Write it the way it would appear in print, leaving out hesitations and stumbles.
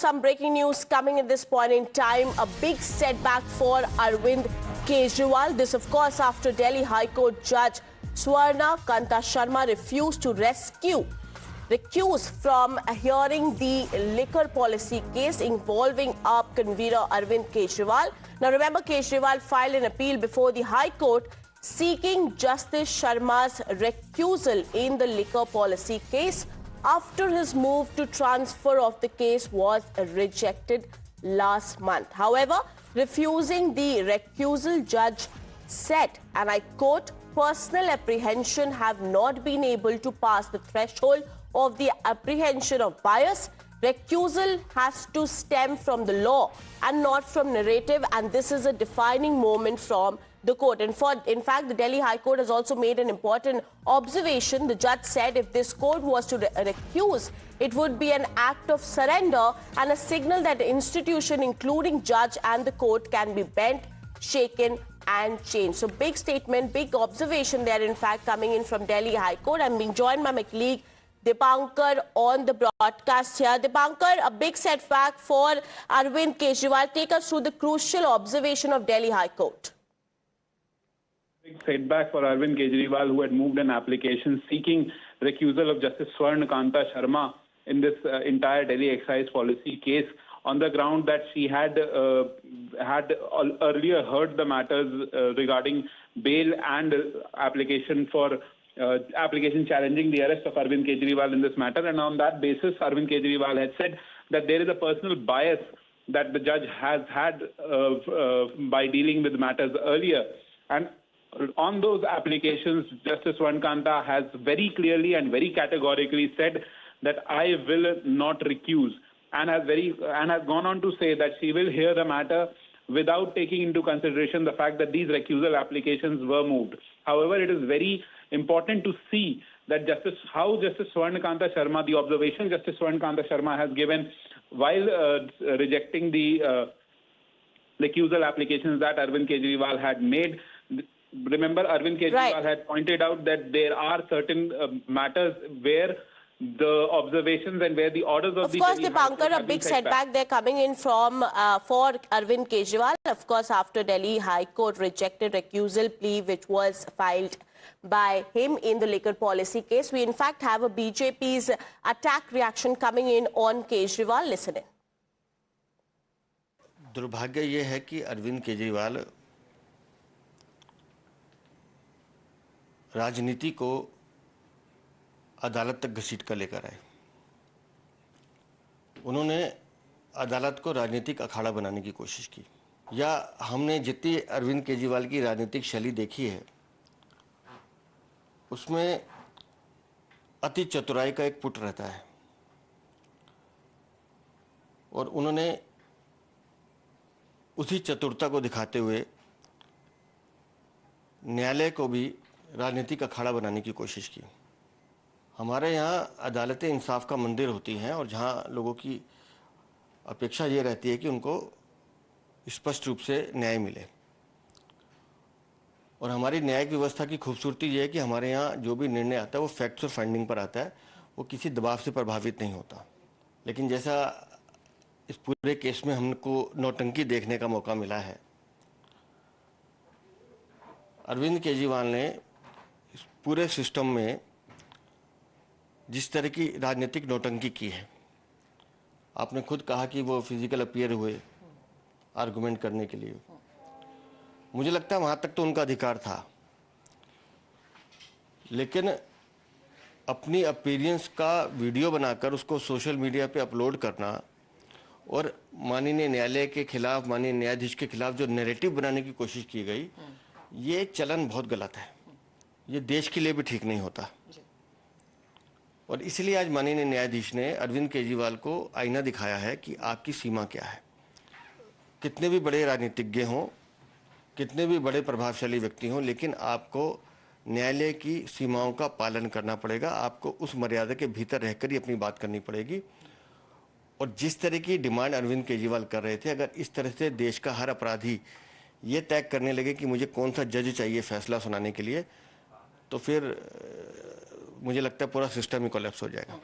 some breaking news coming at this point in time. A big setback for Arvind Kejriwal. This, of course, after Delhi High Court Judge Swarna Kanta Sharma refused to recuse from hearing the liquor policy case involving AAP convener Arvind Kejriwal. Now, remember, Kejriwal filed an appeal before the High Court seeking Justice Sharma's recusal in the liquor policy case after his move to transfer of the case was rejected last month. However, refusing the recusal, judge said, and I quote, personal apprehension have not been able to pass the threshold of the apprehension of bias. Recusal has to stem from the law and not from narrative, and this is a defining moment from the court. In fact, the Delhi High Court has also made an important observation. The judge said if this court was to recuse, it would be an act of surrender and a signal that the institution, including judge and the court, can be bent, shaken and changed. So big statement, big observation there, in fact, coming in from Delhi High Court. I'm being joined by my colleague Dipankar on the broadcast here. Dipankar, a big setback for Arvind Kejriwal. Take us through the crucial observation of Delhi High Court. Big setback for Arvind Kejriwal, who had moved an application seeking recusal of Justice Swarna Kanta Sharma in this entire Delhi excise policy case, on the ground that she had earlier heard the matters regarding bail and application challenging the arrest of Arvind Kejriwal in this matter. And on that basis, Arvind Kejriwal had said that there is a personal bias that the judge has had by dealing with matters earlier. And on those applications, Justice Swarna has very clearly and very categorically said that I will not recuse, and has gone on to say that she will hear the matter without taking into consideration the fact that these recusal applications were moved. However, it is very important to see that Justice Swarna Kanta Sharma, the observation Justice Swarna Kanta Sharma has given while rejecting the recusal applications that Arvind Kejriwal had made. Remember, Arvind Kejriwal had pointed out that there are certain matters where the observations and where the orders of course, Dipankar, a big setback they're coming in from for Arvind Kejriwal. Of course, after Delhi High Court rejected recusal plea which was filed by him in the liquor policy case. We in fact have a BJP's attack reaction coming in on Kejriwal. Listen in. दुर्भाग्य ये है कि अरविंद केजरीवाल राजनीति को अदालत तक घसीट कर लेकर आए। उन्होंने अदालत को राजनीतिक अखाड़ा बनाने की कोशिश की। या हमने जितनी अरविंद केजरीवाल की राजनीतिक शैली देखी है, उसमें अति चतुराई का एक पुट रहता है, और उन्होंने उसी चतुरता को दिखाते हुए न्यायालय को भी राजनीतिक अखाड़ा बनाने की कोशिश की। हमारे यहाँ अदालतें इंसाफ का मंदिर होती हैं, और जहाँ लोगों की अपेक्षा ये रहती है कि उनको स्पष्ट रूप से न्याय मिले। और हमारी न्यायिक व्यवस्था की खूबसूरती ये है कि हमारे यहाँ जो भी निर्णय आता है वो फैक्ट्स और फाइंडिंग पर आता है, वो किसी दबाव से प्रभावित नहीं होता। लेकिन जैसा इस पूरे केस में हमको नौटंकी देखने का मौका मिला है, अरविंद केजरीवाल ने इस पूरे सिस्टम में जिस तरह की राजनीतिक नौटंकी की है, आपने खुद कहा कि वो फिजिकल अपीयर हुए आर्गुमेंट करने के लिए। मुझे लगता है वहाँ तक तो उनका अधिकार था, लेकिन अपनी अपीयरेंस का वीडियो बनाकर उसको सोशल मीडिया पे अपलोड करना और माननीय न्यायालय के खिलाफ, माननीय न्यायाधीश के खिलाफ जो नैरेटिव बनाने की कोशिश की गई, ये चलन बहुत गलत है। ये देश के लिए भी ठीक नहीं होता। और इसलिए आज माननीय न्यायाधीश ने अरविंद केजरीवाल को आईना दिखाया है कि आपकी सीमा क्या है। कितने भी बड़े राजनीतिज्ञ हों, कितने भी बड़े प्रभावशाली व्यक्ति हों, लेकिन आपको न्यायालय की सीमाओं का पालन करना पड़ेगा। आपको उस मर्यादा के भीतर रहकर ही अपनी बात करनी पड़ेगी। और जिस तरह की डिमांड अरविंद केजरीवाल कर रहे थे, अगर इस तरह से देश का हर अपराधी ये तय करने लगे कि मुझे कौन सा जज चाहिए फैसला सुनाने के लिए, तो फिर मुझे लगता है पूरा सिस्टम ही कोलैप्स हो जाएगा।